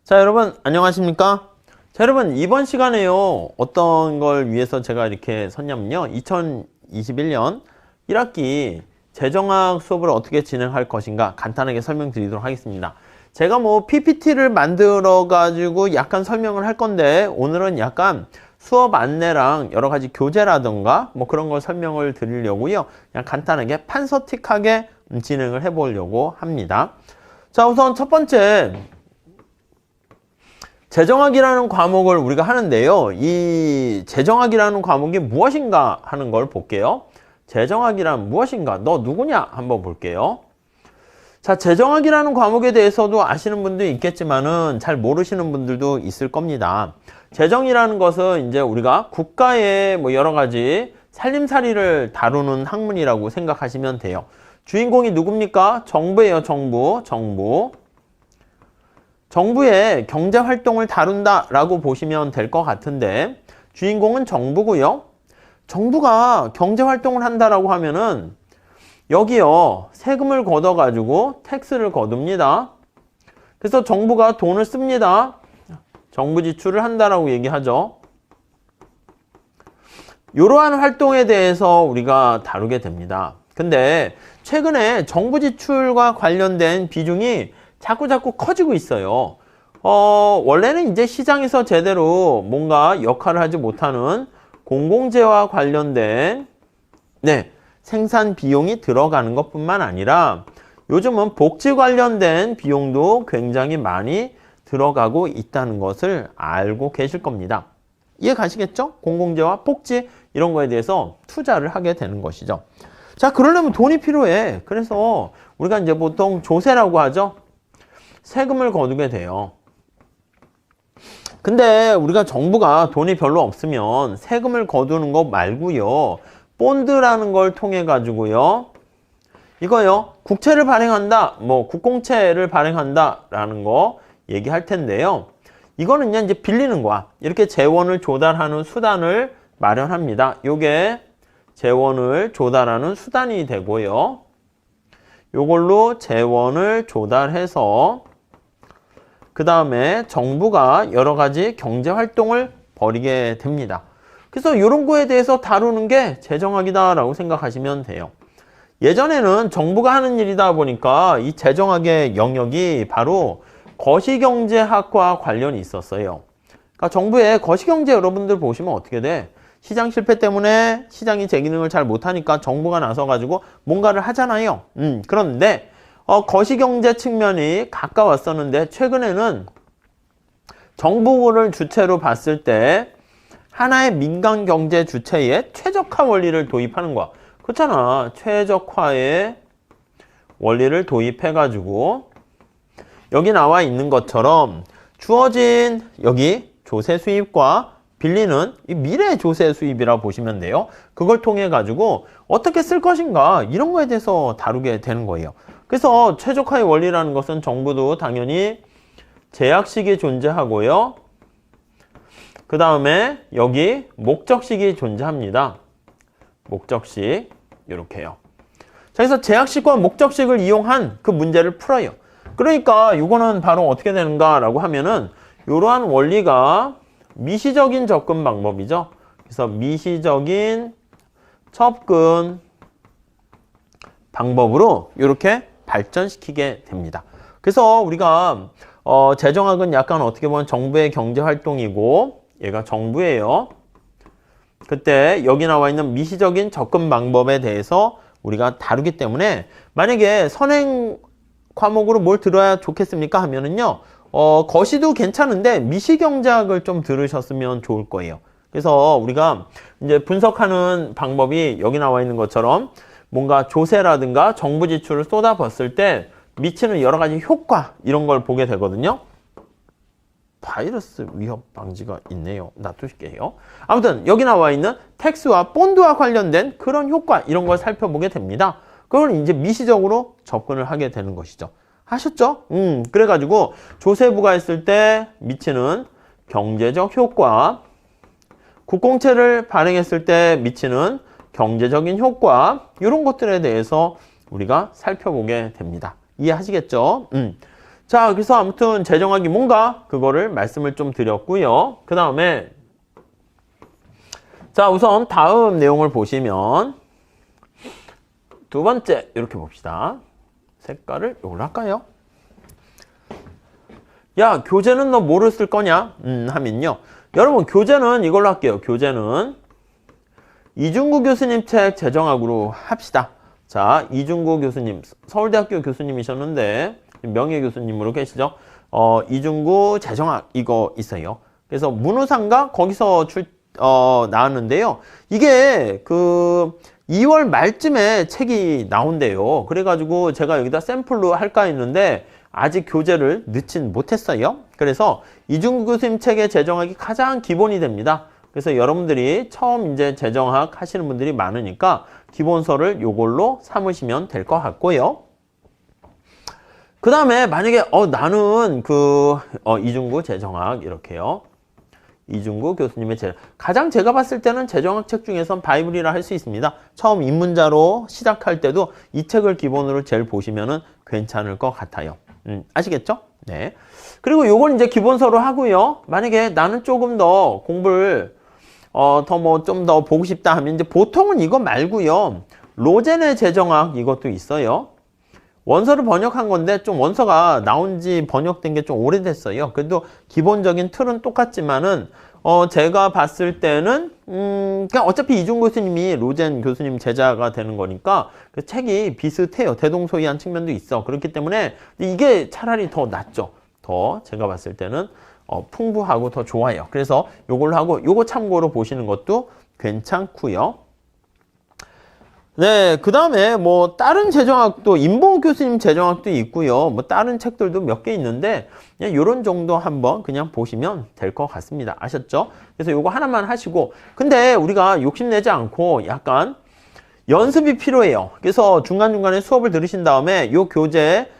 자, 여러분 안녕하십니까? 자, 여러분 이번 시간에요, 어떤 걸 위해서 제가 이렇게 섰냐면요, 2021년 1학기 재정학 수업을 어떻게 진행할 것인가 간단하게 설명드리도록 하겠습니다. 제가 뭐 PPT를 만들어 가지고 약간 설명을 할 건데, 오늘은 약간 수업 안내랑 여러 가지 교재라던가 뭐 그런 걸 설명을 드리려고요, 그냥 간단하게 판서틱하게 진행을 해 보려고 합니다. 자, 우선 첫 번째, 재정학이라는 과목을 우리가 하는데요, 이 재정학이라는 과목이 무엇인가 하는 걸 볼게요. 재정학이란 무엇인가? 너 누구냐? 한번 볼게요. 자, 재정학이라는 과목에 대해서도 아시는 분도 있겠지만은 잘 모르시는 분들도 있을 겁니다. 재정이라는 것은 이제 우리가 국가의 뭐 여러 가지 살림살이를 다루는 학문이라고 생각하시면 돼요. 주인공이 누굽니까? 정부예요. 정부의 경제활동을 다룬다라고 보시면 될 것 같은데, 주인공은 정부고요. 정부가 경제활동을 한다라고 하면은 여기요, 세금을 걷어가지고 텍스를 거둡니다. 그래서 정부가 돈을 씁니다. 정부 지출을 한다라고 얘기하죠. 이러한 활동에 대해서 우리가 다루게 됩니다. 근데 최근에 정부 지출과 관련된 비중이 자꾸 커지고 있어요. 원래는 이제 시장에서 제대로 뭔가 역할을 하지 못하는 공공재와 관련된 생산 비용이 들어가는 것뿐만 아니라 요즘은 복지 관련된 비용도 굉장히 많이 들어가고 있다는 것을 알고 계실 겁니다. 이해 가시겠죠? 공공재와 복지 이런 거에 대해서 투자를 하게 되는 것이죠. 자, 그러려면 돈이 필요해. 그래서 우리가 이제 보통 조세라고 하죠. 세금을 거두게 돼요. 근데 우리가 정부가 돈이 별로 없으면 세금을 거두는 것 말고요, 본드라는 걸 통해 가지고요, 이거요, 국채를 발행한다, 뭐 국공채를 발행한다 라는 거 얘기할 텐데요, 이거는요 이제 빌리는 거야. 이렇게 재원을 조달하는 수단을 마련합니다. 요게 재원을 조달하는 수단이 되고요, 요걸로 재원을 조달해서 그 다음에 정부가 여러 가지 경제 활동을 벌이게 됩니다. 그래서 이런 거에 대해서 다루는 게 재정학이다라고 생각하시면 돼요. 예전에는 정부가 하는 일이다 보니까 이 재정학의 영역이 바로 거시경제학과 관련이 있었어요. 그러니까 정부의 거시경제 여러분들 보시면 어떻게 돼? 시장 실패 때문에 시장이 제 기능을 잘 못하니까 정부가 나서가지고 뭔가를 하잖아요. 그런데 거시경제 측면이 가까웠었는데, 최근에는 정부를 주체로 봤을 때 하나의 민간 경제 주체의 최적화 원리를 도입하는 거야. 그렇잖아. 최적화의 원리를 도입해가지고 여기 나와 있는 것처럼 주어진 여기 조세 수입과 빌리는 이 미래 조세 수입이라 보시면 돼요. 그걸 통해 가지고 어떻게 쓸 것인가 이런 거에 대해서 다루게 되는 거예요. 그래서 최적화의 원리라는 것은 정부도 당연히 제약식이 존재하고요, 그 다음에 여기 목적식이 존재합니다. 목적식 이렇게요. 자, 그래서 제약식과 목적식을 이용한 그 문제를 풀어요. 그러니까 이거는 바로 어떻게 되는가 라고 하면은, 이러한 원리가 미시적인 접근 방법이죠. 그래서 미시적인 접근 방법으로 이렇게 발전시키게 됩니다. 그래서 우리가 재정학은 약간 어떻게 보면 정부의 경제활동이고, 얘가 정부예요. 그때 여기 나와 있는 미시적인 접근 방법에 대해서 우리가 다루기 때문에, 만약에 선행 과목으로 뭘 들어야 좋겠습니까 하면은요, 거시도 괜찮은데 미시경제학을 좀 들으셨으면 좋을 거예요. 그래서 우리가 이제 분석하는 방법이 여기 나와 있는 것처럼 뭔가 조세라든가 정부 지출을 쏟아붓을 때 미치는 여러 가지 효과 이런 걸 보게 되거든요. 바이러스 위협 방지가 있네요. 놔두실게요. 아무튼 여기 나와 있는 텍스와 본드와 관련된 그런 효과 이런 걸 살펴보게 됩니다. 그걸 이제 미시적으로 접근을 하게 되는 것이죠. 하셨죠? 그래가지고 조세부가 했을 때 미치는 경제적 효과, 국공채를 발행했을 때 미치는 경제적인 효과, 이런 것들에 대해서 우리가 살펴보게 됩니다. 이해하시겠죠? 자, 그래서 아무튼 재정학이 뭔가 그거를 말씀을 좀 드렸고요. 그 다음에 자, 우선 다음 내용을 보시면 두 번째 이렇게 봅시다. 색깔을 이걸로 할까요? 야, 교재는 너 뭐를 쓸 거냐? 하면요. 여러분, 교재는 이걸로 할게요. 교재는 이중구 교수님 책 재정학으로 합시다. 자, 이중구 교수님, 서울대학교 교수님이셨는데 명예교수님으로 계시죠. 이중구 재정학 이거 있어요. 그래서 문우상가 거기서 나왔는데요. 이게 그 2월 말쯤에 책이 나온대요. 그래가지고 제가 여기다 샘플로 할까 했는데 아직 교재를 넣진 못했어요. 그래서 이중구 교수님 책의 재정학이 가장 기본이 됩니다. 그래서 여러분들이 처음 이제 재정학 하시는 분들이 많으니까 기본서를 요걸로 삼으시면 될 것 같고요. 그 다음에 만약에 나는 이중구 재정학 이렇게요. 이중구 교수님의 가장 제가 봤을 때는 재정학 책 중에선 바이블이라 할 수 있습니다. 처음 입문자로 시작할 때도 이 책을 기본으로 제일 보시면은 괜찮을 것 같아요. 아시겠죠? 네. 그리고 요건 이제 기본서로 하고요. 만약에 나는 조금 더 공부를 좀 더 보고 싶다 하면 이제 보통은 이거 말고요. 로젠의 재정학 이것도 있어요. 원서를 번역한 건데 좀 원서가 나온 지 번역된 게 좀 오래됐어요. 그래도 기본적인 틀은 똑같지만은 제가 봤을 때는 그냥 어차피 이중구 교수님이 로젠 교수님 제자가 되는 거니까 그 책이 비슷해요. 대동소이한 측면도 있어. 그렇기 때문에 이게 차라리 더 낫죠. 더 제가 봤을 때는 풍부하고 더 좋아요. 그래서 요걸로 하고 요거 참고로 보시는 것도 괜찮고요. 네, 그 다음에 뭐 다른 재정학도 임봉욱 교수님 재정학도 있고요. 뭐 다른 책들도 몇 개 있는데 그냥 요런 정도 한번 그냥 보시면 될 것 같습니다. 아셨죠? 그래서 요거 하나만 하시고 근데 우리가 욕심내지 않고 약간 연습이 필요해요. 그래서 중간중간에 수업을 들으신 다음에 요 교재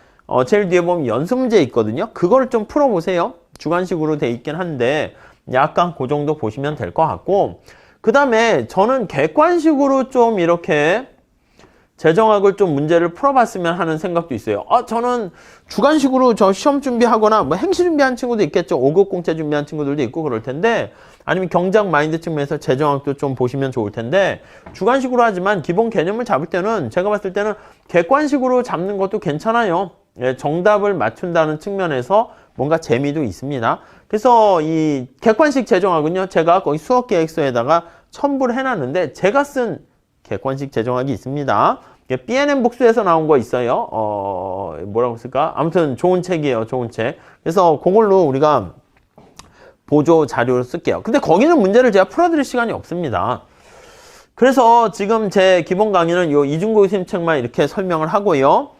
제일 뒤에 보면 연습 문제 있거든요. 그걸 좀 풀어보세요. 주관식으로 돼 있긴 한데 약간 그 정도 보시면 될 것 같고 그 다음에 저는 객관식으로 좀 이렇게 재정학을 좀 문제를 풀어봤으면 하는 생각도 있어요. 저는 주관식으로 저 시험 준비하거나 뭐 행시 준비한 친구도 있겠죠. 5급 공채 준비한 친구들도 있고 그럴 텐데 아니면 경제학 마인드 측면에서 재정학도 좀 보시면 좋을 텐데 주관식으로 하지만 기본 개념을 잡을 때는 제가 봤을 때는 객관식으로 잡는 것도 괜찮아요. 예, 정답을 맞춘다는 측면에서 뭔가 재미도 있습니다. 그래서 이 객관식 재정학은요. 제가 거기 수업계획서에다가 첨부를 해놨는데 제가 쓴 객관식 재정학이 있습니다. B&M 복수에서 나온 거 있어요. 뭐라고 쓸까? 아무튼 좋은 책이에요. 좋은 책. 그래서 그걸로 우리가 보조 자료를 쓸게요. 근데 거기는 문제를 제가 풀어드릴 시간이 없습니다. 그래서 지금 제 기본 강의는 요 이중구 교수님 책만 이렇게 설명을 하고요.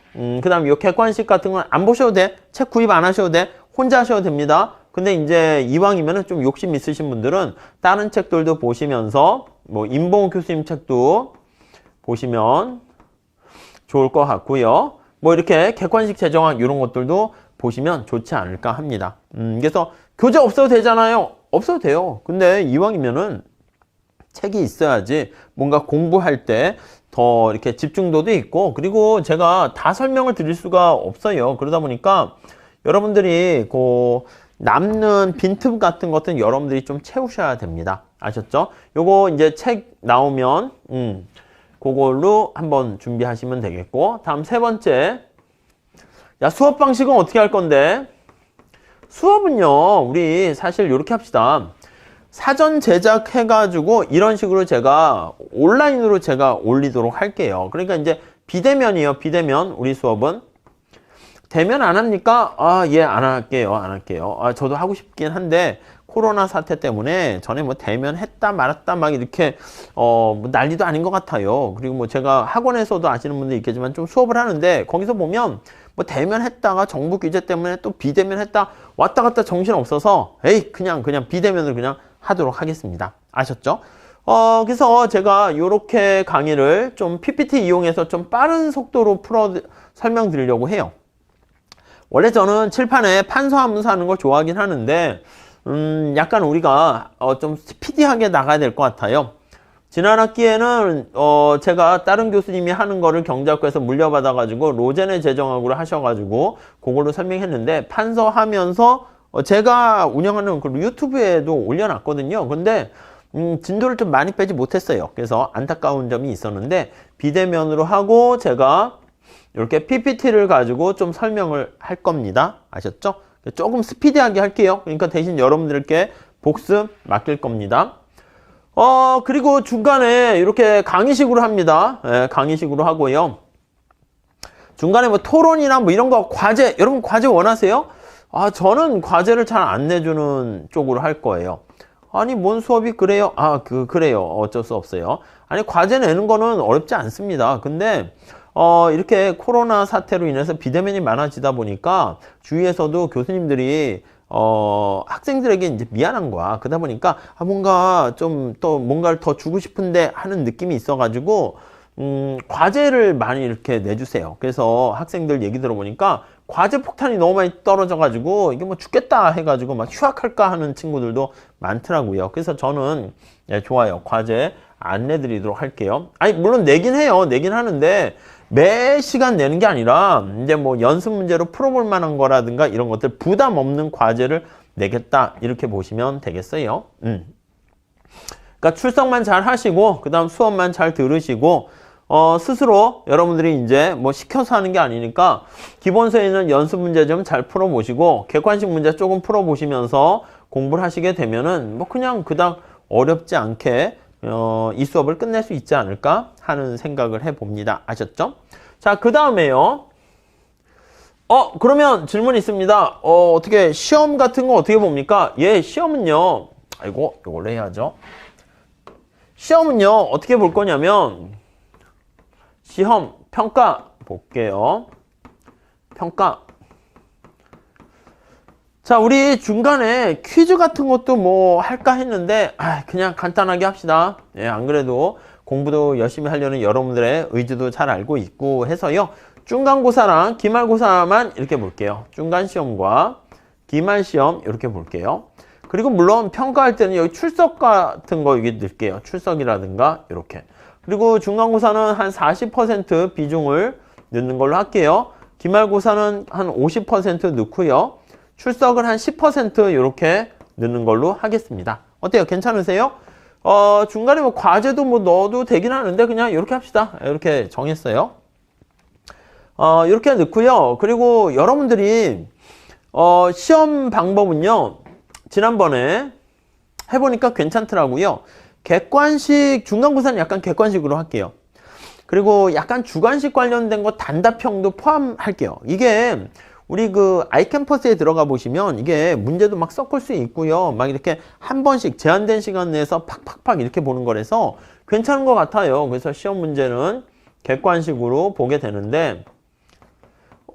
그 다음에 요 객관식 같은 건 안 보셔도 돼. 책 구입 안 하셔도 돼. 혼자 하셔도 됩니다. 근데 이제 이왕이면은 좀 욕심 있으신 분들은 다른 책들도 보시면서 뭐 임봉욱 교수님 책도 보시면 좋을 것 같고요. 뭐 이렇게 객관식 재정학 이런 것들도 보시면 좋지 않을까 합니다. 그래서 교재 없어도 되잖아요. 없어도 돼요. 근데 이왕이면은 책이 있어야지 뭔가 공부할 때 더 이렇게 집중도도 있고 그리고 제가 다 설명을 드릴 수가 없어요. 그러다 보니까 여러분들이 남는 빈틈 같은 것들은 여러분들이 좀 채우셔야 됩니다. 아셨죠? 요거 이제 책 나오면 그걸로 한번 준비하시면 되겠고 다음 세 번째 야 수업 방식은 어떻게 할 건데 수업은요 우리 사실 이렇게 합시다. 사전 제작해가지고 이런 식으로 제가 온라인으로 제가 올리도록 할게요. 그러니까 이제 비대면이에요. 비대면 우리 수업은 대면 안 합니까? 예, 안 할게요. 안 할게요. 저도 하고 싶긴 한데 코로나 사태 때문에 전에 뭐 대면 했다 말았다 막 이렇게 뭐 난리도 아닌 것 같아요. 그리고 뭐 제가 학원에서도 아시는 분들 있겠지만 좀 수업을 하는데 거기서 보면 뭐 대면 했다가 정부 규제 때문에 또 비대면 했다 왔다 갔다 정신 없어서 에이 그냥 비대면을 그냥 하도록 하겠습니다. 아셨죠? 그래서 제가 이렇게 강의를 좀 PPT 이용해서 좀 빠른 속도로 설명드리려고 해요. 원래 저는 칠판에 판서하면서 하는 걸 좋아하긴 하는데 약간 우리가 좀 스피디하게 나가야 될 것 같아요. 지난 학기에는 제가 다른 교수님이 하는 거를 경제학과에서 물려받아가지고 로젠의 재정학으로 하셔가지고 그걸로 설명했는데 판서하면서 제가 운영하는 그 유튜브에도 올려놨거든요. 근데 진도를 좀 많이 빼지 못했어요. 그래서 안타까운 점이 있었는데 비대면으로 하고 제가 이렇게 PPT를 가지고 좀 설명을 할 겁니다. 아셨죠? 조금 스피디하게 할게요. 그러니까 대신 여러분들께 복습 맡길 겁니다. 그리고 중간에 이렇게 강의식으로 합니다. 예, 강의식으로 하고요. 중간에 뭐 토론이나 뭐 이런 거 과제, 여러분 과제 원하세요? 저는 과제를 잘 안 내주는 쪽으로 할 거예요. 아니, 뭔 수업이 그래요? 그래요. 어쩔 수 없어요. 아니, 과제 내는 거는 어렵지 않습니다. 근데, 이렇게 코로나 사태로 인해서 비대면이 많아지다 보니까 주위에서도 교수님들이 학생들에게 이제 미안한 거야. 그러다 보니까 뭔가 좀 또 뭔가를 더 주고 싶은데 하는 느낌이 있어가지고 과제를 많이 이렇게 내주세요. 그래서 학생들 얘기 들어보니까 과제 폭탄이 너무 많이 떨어져가지고 이게 뭐 죽겠다 해가지고 막 휴학할까 하는 친구들도 많더라고요. 그래서 저는 좋아요. 과제 안 내드리도록 할게요. 아니, 물론 내긴 해요. 내긴 하는데 매 시간 내는 게 아니라 이제 뭐 연습 문제로 풀어볼 만한 거라든가 이런 것들 부담 없는 과제를 내겠다 이렇게 보시면 되겠어요. 그러니까 출석만 잘 하시고 그 다음 수업만 잘 들으시고 스스로 여러분들이 이제 뭐 시켜서 하는 게 아니니까 기본서에 있는 연습 문제 좀 잘 풀어보시고 객관식 문제 조금 풀어보시면서 공부를 하시게 되면은 뭐 그냥 그닥 어렵지 않게 이 수업을 끝낼 수 있지 않을까 하는 생각을 해봅니다. 아셨죠? 자, 그 다음에요. 그러면 질문 있습니다. 어떻게 시험 같은 거 어떻게 봅니까? 예, 시험은요. 아이고, 이걸로 해야죠. 시험은요, 어떻게 볼 거냐면 시험, 평가 볼게요. 평가. 자, 우리 중간에 퀴즈 같은 것도 뭐 할까 했는데 그냥 간단하게 합시다. 예, 안 그래도 공부도 열심히 하려는 여러분들의 의지도 잘 알고 있고 해서요. 중간고사랑 기말고사만 이렇게 볼게요. 중간시험과 기말시험 이렇게 볼게요. 그리고 물론 평가할 때는 여기 출석 같은 거 여기 넣을게요. 출석이라든가 이렇게. 그리고 중간고사는 한 40% 비중을 넣는 걸로 할게요. 기말고사는 한 50% 넣고요. 출석을 한 10% 이렇게 넣는 걸로 하겠습니다. 어때요? 괜찮으세요? 중간에 뭐 과제도 뭐 넣어도 되긴 하는데 그냥 이렇게 합시다. 이렇게 정했어요. 이렇게 넣고요. 그리고 여러분들이 시험 방법은요. 지난번에 해보니까 괜찮더라고요. 객관식, 중간고사는 약간 객관식으로 할게요. 그리고 약간 주관식 관련된 거 단답형도 포함할게요. 이게 우리 그 아이캠퍼스에 들어가 보시면 이게 문제도 막 섞을 수 있고요. 막 이렇게 한 번씩 제한된 시간 내에서 팍팍팍 이렇게 보는 거라서 괜찮은 것 같아요. 그래서 시험 문제는 객관식으로 보게 되는데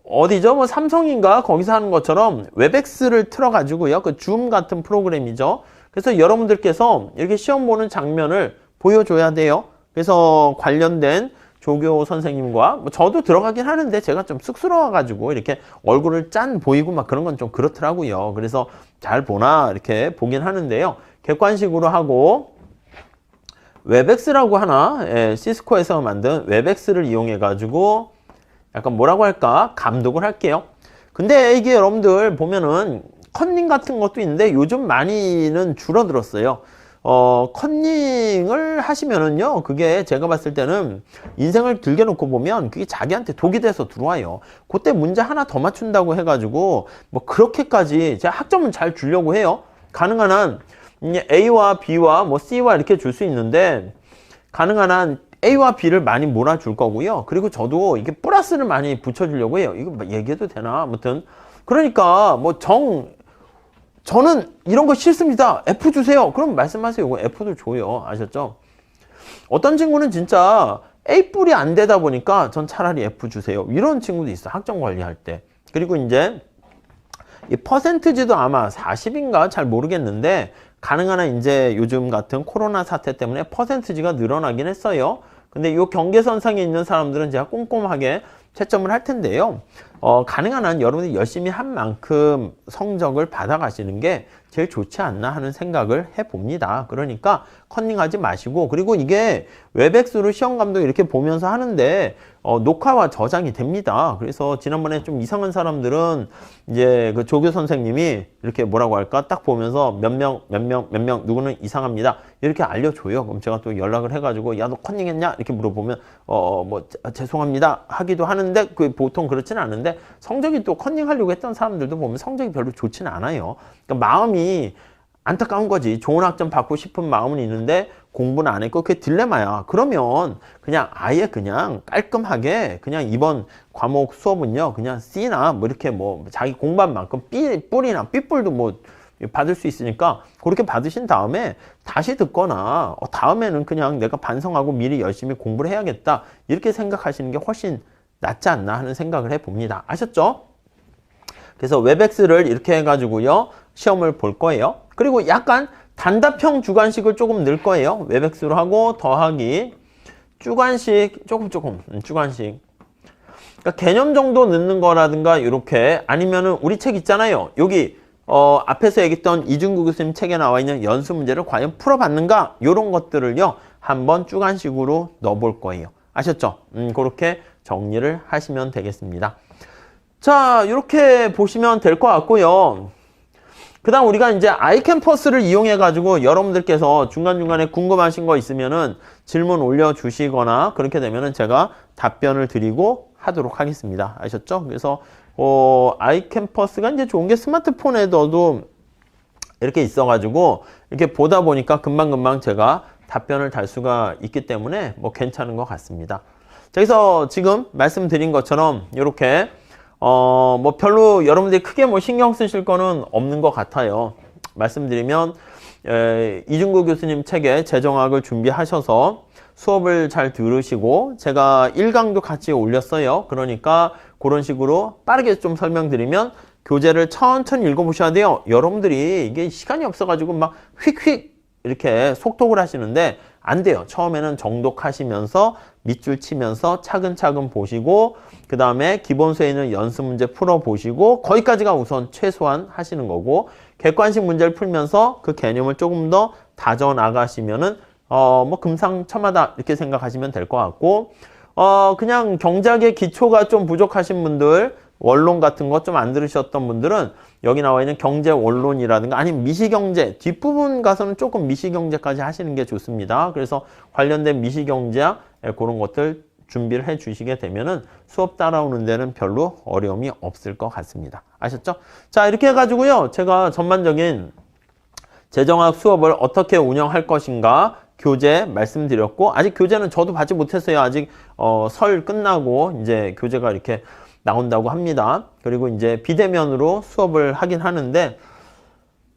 어디죠? 뭐 삼성인가 거기서 하는 것처럼 웹엑스를 틀어가지고요. 그 줌 같은 프로그램이죠. 그래서 여러분들께서 이렇게 시험 보는 장면을 보여줘야 돼요. 그래서 관련된 조교 선생님과 뭐 저도 들어가긴 하는데 제가 좀 쑥스러워가지고 이렇게 얼굴을 짠 보이고 막 그런 건 좀 그렇더라고요. 그래서 잘 보나 이렇게 보긴 하는데요. 객관식으로 하고 웹엑스라고 하나 시스코에서 만든 웹엑스를 이용해 가지고 약간 뭐라고 할까 감독을 할게요. 근데 이게 여러분들 보면은 컨닝 같은 것도 있는데 요즘 많이는 줄어들었어요. 컨닝을 하시면은요, 그게 제가 봤을 때는 인생을 들게 놓고 보면 그게 자기한테 독이 돼서 들어와요. 그때 문제 하나 더 맞춘다고 해가지고, 뭐, 그렇게까지 제가 학점은 잘 주려고 해요. 가능한 한 A와 B와 뭐 C와 이렇게 줄 수 있는데, 가능한 한 A와 B를 많이 몰아줄 거고요. 그리고 저도 이게 플러스를 많이 붙여주려고 해요. 이거 뭐 얘기해도 되나? 아무튼. 그러니까, 뭐 저는 이런 거 싫습니다. F 주세요. 그럼 말씀하세요. 이거 F도 줘요. 아셨죠? 어떤 친구는 진짜 A뿔이 안 되다 보니까 전 차라리 F 주세요. 이런 친구도 있어. 학점 관리할 때. 그리고 이제 이 퍼센트지도 아마 40인가 잘 모르겠는데 가능한 한 이제 요즘 같은 코로나 사태 때문에 퍼센트지가 늘어나긴 했어요. 근데 이 경계선상에 있는 사람들은 제가 꼼꼼하게 채점을 할 텐데요. 가능한 한 여러분들이 열심히 한 만큼 성적을 받아가시는 게 제일 좋지 않나 하는 생각을 해봅니다. 그러니까 컨닝하지 마시고, 그리고 이게 웹엑스로 시험 감독 이렇게 보면서 하는데 녹화와 저장이 됩니다. 그래서 지난번에 좀 이상한 사람들은 이제 그 조교 선생님이 이렇게 뭐라고 할까 딱 보면서 몇 명 누구는 이상합니다 이렇게 알려줘요. 그럼 제가 또 연락을 해가지고 야 너 컨닝했냐 이렇게 물어보면 뭐 죄송합니다 하기도 하는데 그 보통 그렇지는 않은데, 성적이 또 컨닝하려고 했던 사람들도 보면 성적이 별로 좋지는 않아요. 그러니까 마음이 안타까운 거지. 좋은 학점 받고 싶은 마음은 있는데 공부는 안 했고 그게 딜레마야. 그러면 그냥 아예 그냥 깔끔하게 그냥 이번 과목 수업은요 그냥 C나 뭐 이렇게 뭐 자기 공부한 만큼 B뿔이나 B뿔도 뭐 받을 수 있으니까 그렇게 받으신 다음에 다시 듣거나 다음에는 그냥 내가 반성하고 미리 열심히 공부를 해야겠다 이렇게 생각하시는 게 훨씬 낫지 않나 하는 생각을 해봅니다. 아셨죠? 그래서 웹엑스를 이렇게 해가지고요 시험을 볼 거예요. 그리고 약간 단답형 주관식을 조금 넣을 거예요. 웹엑스로 하고 더하기 주관식 주관식. 그러니까 개념 정도 넣는 거라든가 이렇게, 아니면은 우리 책 있잖아요. 여기 앞에서 얘기했던 이중구 교수님 책에 나와 있는 연수 문제를 과연 풀어봤는가 이런 것들을요 한번 주관식으로 넣어볼 거예요. 아셨죠? 그렇게 정리를 하시면 되겠습니다. 자, 이렇게 보시면 될 것 같고요. 그 다음 우리가 이제 아이캠퍼스를 이용해 가지고 여러분들께서 중간중간에 궁금하신 거 있으면은 질문 올려주시거나 그렇게 되면은 제가 답변을 드리고 하도록 하겠습니다. 아셨죠? 그래서 아이캠퍼스가 이제 좋은 게 스마트폰에도 이렇게 있어 가지고 이렇게 보다 보니까 금방금방 제가 답변을 달 수가 있기 때문에 뭐 괜찮은 것 같습니다. 자, 그래서 지금 말씀드린 것처럼 이렇게 뭐 별로 여러분들이 크게 뭐 신경 쓰실 거는 없는 것 같아요. 말씀드리면 이중구 교수님 책에 재정학을 준비하셔서 수업을 잘 들으시고 제가 1강도 같이 올렸어요. 그러니까 그런 식으로 빠르게 좀 설명드리면 교재를 천천히 읽어보셔야 돼요. 여러분들이 이게 시간이 없어가지고 막 휙휙 이렇게 속독을 하시는데 안 돼요. 처음에는 정독하시면서 밑줄 치면서 차근차근 보시고 그 다음에 기본서에 있는 연습 문제 풀어보시고 거기까지가 우선 최소한 하시는 거고, 객관식 문제를 풀면서 그 개념을 조금 더 다져나가시면은 뭐 금상첨화다 이렇게 생각하시면 될 것 같고, 그냥 경제학의 기초가 좀 부족하신 분들, 원론 같은 거 좀 안 들으셨던 분들은 여기 나와 있는 경제 원론이라든가 아니면 미시경제 뒷부분 가서는 조금 미시경제까지 하시는 게 좋습니다. 그래서 관련된 미시경제학 그런 것들 준비를 해 주시게 되면은 수업 따라오는 데는 별로 어려움이 없을 것 같습니다. 아셨죠? 자, 이렇게 해가지고요 제가 전반적인 재정학 수업을 어떻게 운영할 것인가 교재 말씀드렸고, 아직 교재는 저도 받지 못했어요. 아직 설 끝나고 이제 교재가 이렇게 나온다고 합니다. 그리고 이제 비대면으로 수업을 하긴 하는데,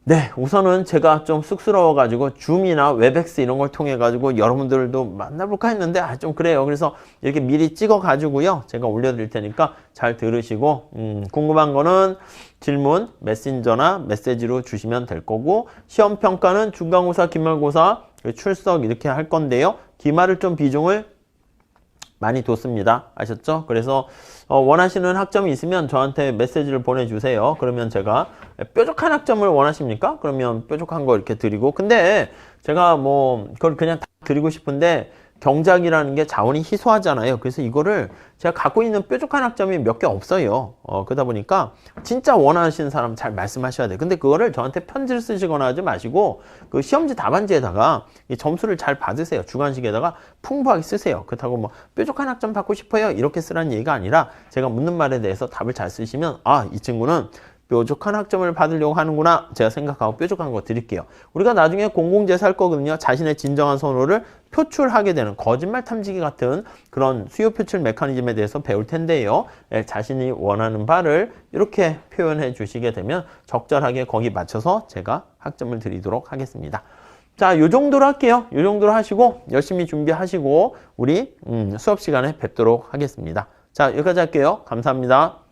네, 우선은 제가 좀 쑥스러워 가지고 줌이나 웹엑스 이런 걸 통해 가지고 여러분들도 만나볼까 했는데 좀 그래요. 그래서 이렇게 미리 찍어 가지고요 제가 올려드릴 테니까 잘 들으시고 궁금한 거는 질문 메신저나 메시지로 주시면 될 거고, 시험 평가는 중간고사, 기말고사, 출석 이렇게 할 건데요 기말을 좀 비중을 많이 뒀습니다. 아셨죠? 그래서 원하시는 학점이 있으면 저한테 메시지를 보내주세요. 그러면 제가 뾰족한 학점을 원하십니까? 그러면 뾰족한 거 이렇게 드리고, 근데 제가 뭐 그걸 그냥 다 드리고 싶은데 경작이라는 게 자원이 희소하잖아요. 그래서 이거를 제가 갖고 있는 뾰족한 학점이 몇 개 없어요. 그러다 보니까 진짜 원하시는 사람 잘 말씀하셔야 돼요. 근데 그거를 저한테 편지를 쓰시거나 하지 마시고 그 시험지 답안지에다가 이 점수를 잘 받으세요. 주관식에다가 풍부하게 쓰세요. 그렇다고 뭐 뾰족한 학점 받고 싶어요 이렇게 쓰라는 얘기가 아니라, 제가 묻는 말에 대해서 답을 잘 쓰시면 이 친구는 뾰족한 학점을 받으려고 하는구나 제가 생각하고 뾰족한 거 드릴게요. 우리가 나중에 공공재사 할 거거든요. 자신의 진정한 선호를 표출하게 되는 거짓말 탐지기 같은 그런 수요 표출 메커니즘에 대해서 배울 텐데요. 자신이 원하는 바를 이렇게 표현해 주시게 되면 적절하게 거기 맞춰서 제가 학점을 드리도록 하겠습니다. 자, 요 정도로 할게요. 요 정도로 하시고 열심히 준비하시고 우리 수업 시간에 뵙도록 하겠습니다. 자, 여기까지 할게요. 감사합니다.